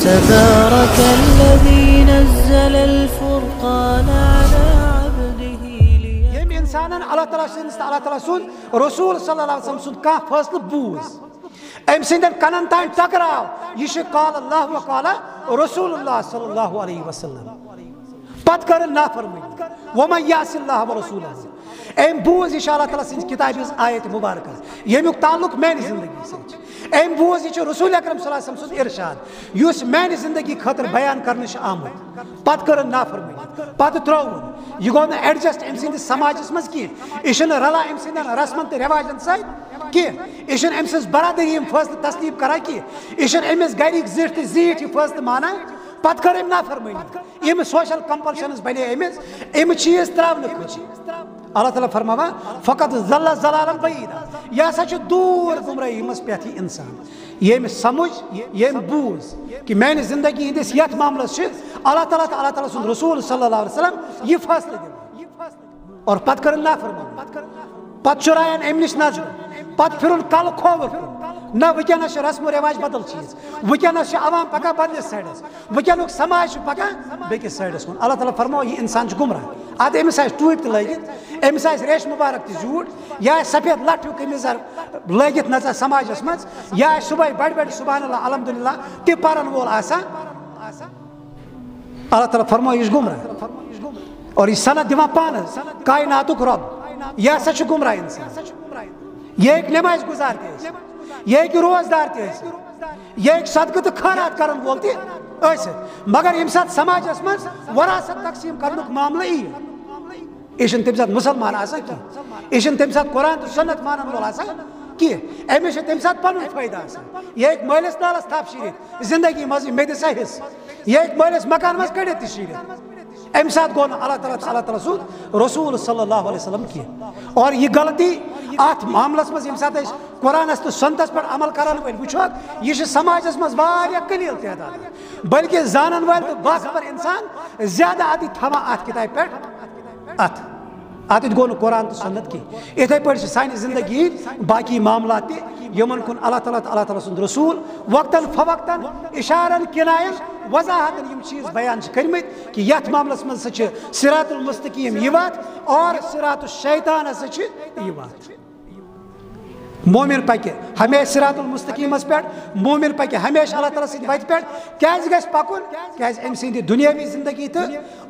تبارك الذي نزل الفرقان على عبده يم انسان اللہ تعالیٰ سن رسول صلی اللہ علیہ وسلم سن کا فیصلہ بوز ام سندن کنن تان ٹکراو یہ قال اللہ و قال رسول اللہ صلی اللہ علیہ وسلم پت کر نافرمانی ومن یعص اللہ ورسولہ ام بوز یہ اللہ تعالیٰ سن کتاب آیت مبارکہ یمیک تعلق میری زندگی سے ام بوز یہ رسول اکرم صلی اللہ علیہ وسلم سن ارشاد یس میری زندگی خاطر بیان کرنش آمد پت کر نافرمانی پت ترون یہ گو ایڈجسٹ ام سند سماجس مز کی یہ رلا ام سند رسمن تو رواجن ست کی یہ ام سز برادری فیصلہ تسلیم کران کی یہ امس گرک زیٹھ تو زیٹھ یہ فیصلہ مانا پت کر نافرمانی یم سوشل کمپلشنز بنے ام چیز تراؤن اللہ تعالیٰ فرماوا فقط ضل ضلالا بعیدا یہ ہسا دور گمراہی مز پیتھ انسان یم سمجھ یم بوز کہ میانہ زندگی ہندس یت معاملس اللہ تعالیٰ سن رسول صلی اللہ علیہ وسلم یہ فیصلہ دن اور پت کر نافرمانی پت چرائن ام نش نظر پت پھرن کل کھوور نہ ونکس رسم و رواج بدل چیز ونکس عوام پکان بدلس سائڈس ونکس سماج پکان بیکس سائڈس کن اللہ تعالیٰ فرمو یہ انسان گمراہ اد امس ٹوپ تہ لگت امس ریش مبارک تہ زیوٹ یا سفید لٹھیو قمیضر لگت نژا سماجس مز یا صبح بڑ بڑ سبحان اللہ الحمدللہ تہ پرن وول آسان اللہ تعالیٰ فرمو یہ گمراہ اور یہ سند دِوان پانس کائناتک رب یہ ہسا گمراہ انسان یہ ایک نماز گزار تہ یہ ایک روزدار تہ یہ ایک صدقہ تو خیرات کرن وول تہ مگر یم سات سماجس مز وراثت تقسیم کرنک معاملہ یہ تم سات مسلمان آسان کی یہ تم سات قرآن تو سنت مانن وول آسان کی امس تم سات پن فائدہ آسان یہ ایک مالس نالس تھپ شیرت زندگی مز مے دسا حصہ یہ ایک مالس مکان مز کڑت تہ شیرت ام سات گو اللہ تعالیٰ سن رسول صلی اللہ علیہ وسلم کی اور یہ غلطی ات معاملس مز یم سات قرآنس تو سنتس پہ عمل کران ول وچھوک یہ سماجس مز واریاہ قلیل تعداد بلکہ زانن وال تو باخبر انسان زیادہ ات تھوان ات کتاب پہ ات گو قرآن تو سنت کی اتھے پہ سانہ زندگی باقی معاملات یمن کن اللہ تعالیٰ سن رسول وقتاً فوقتاً اشارن کنائن وضاحتن یم چیز بیان کرمت کہ یت معاملس مز صراط المستقیم یہ وات اور صراط الشیطان ہسا یہ وات مومن پکہ ہمیشہ صراط المستقیم پہ مومن پکہ ہمیشہ اللہ تعالیٰ سند وتہ پہ کیاز گژھِ پکن کیاز ام سند دنیاوی زندگی تو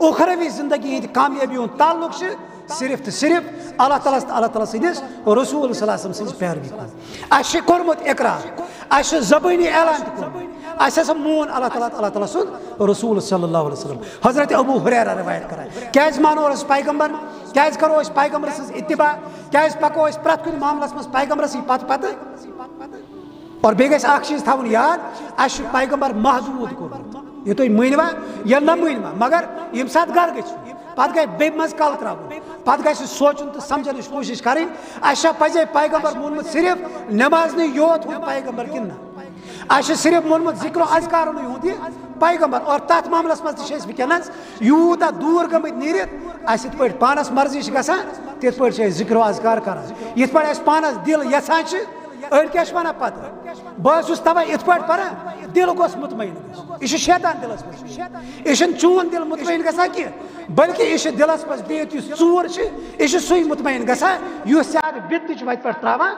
اخروی زندگی ہند کامیابی ہند تعلق صرف تو صرف اللہ تعالیٰ سندس رسول صلی اللہ علیہ وسلم سن پیروی کر اس کورمت اقرار اس زبانی اعلان کورمت اس ہسا مون اللہ تعالیٰ سن رسول صلی اللہ علیہ وسلم حضرت ابو ہریرہ روایت کران کیاز مانو اس پیغمبر کیاز کرو اس پیغمبر سن اتباع کیاز پکو اس پرت کن معاملس مز پیغمبر سی پتہ اور بیٚیہِ گژھِ اکھ چیز تھاون یاد اس پیغمبر محدود کورمت یہ تھی مٲنوا یا نہ مٲنوا مگر یم سات گر گژھو پتہ گئی بیٚیہِ مز کل تراون پتہ گژھِ سوچن تو سمجھنٕچ کوشش کریں اچھا پزے پیغمبر مونمت صرف نماز یوت ہوں پیغمبر کن اچھا صرف مونمت ذکر و اذکار یوت یہ پیغمبر اور تات معاملس مز تہ ونکس یوتہ دور گمت نیرت اس یت پٲٹھۍ پانس مرضی گژھان تِتھ پٲٹھۍ چھِ ذکر و اذکار کران یتھ پٲٹھۍ اس پانس دل یژھان أڑۍ کیٛاہ چھِ ونان پتہٕ بہٕ اوسُس تَوَے یِتھ پٲٹھۍ پران دل گوٚژھ مطمعین گژھُن یہِ چھُ شیطان دلس منٛز یہِ چھُنہٕ چون دل مطمعین گژھان کینٛہہ بلکہ یہ دلس مز بہت یُس ژوٗر چھِ یہِ چھُ سُے مطمعین گژھان یُس ژےٚ اکھ بِدتٕچ وتہِ پٮ۪ٹھ تراوان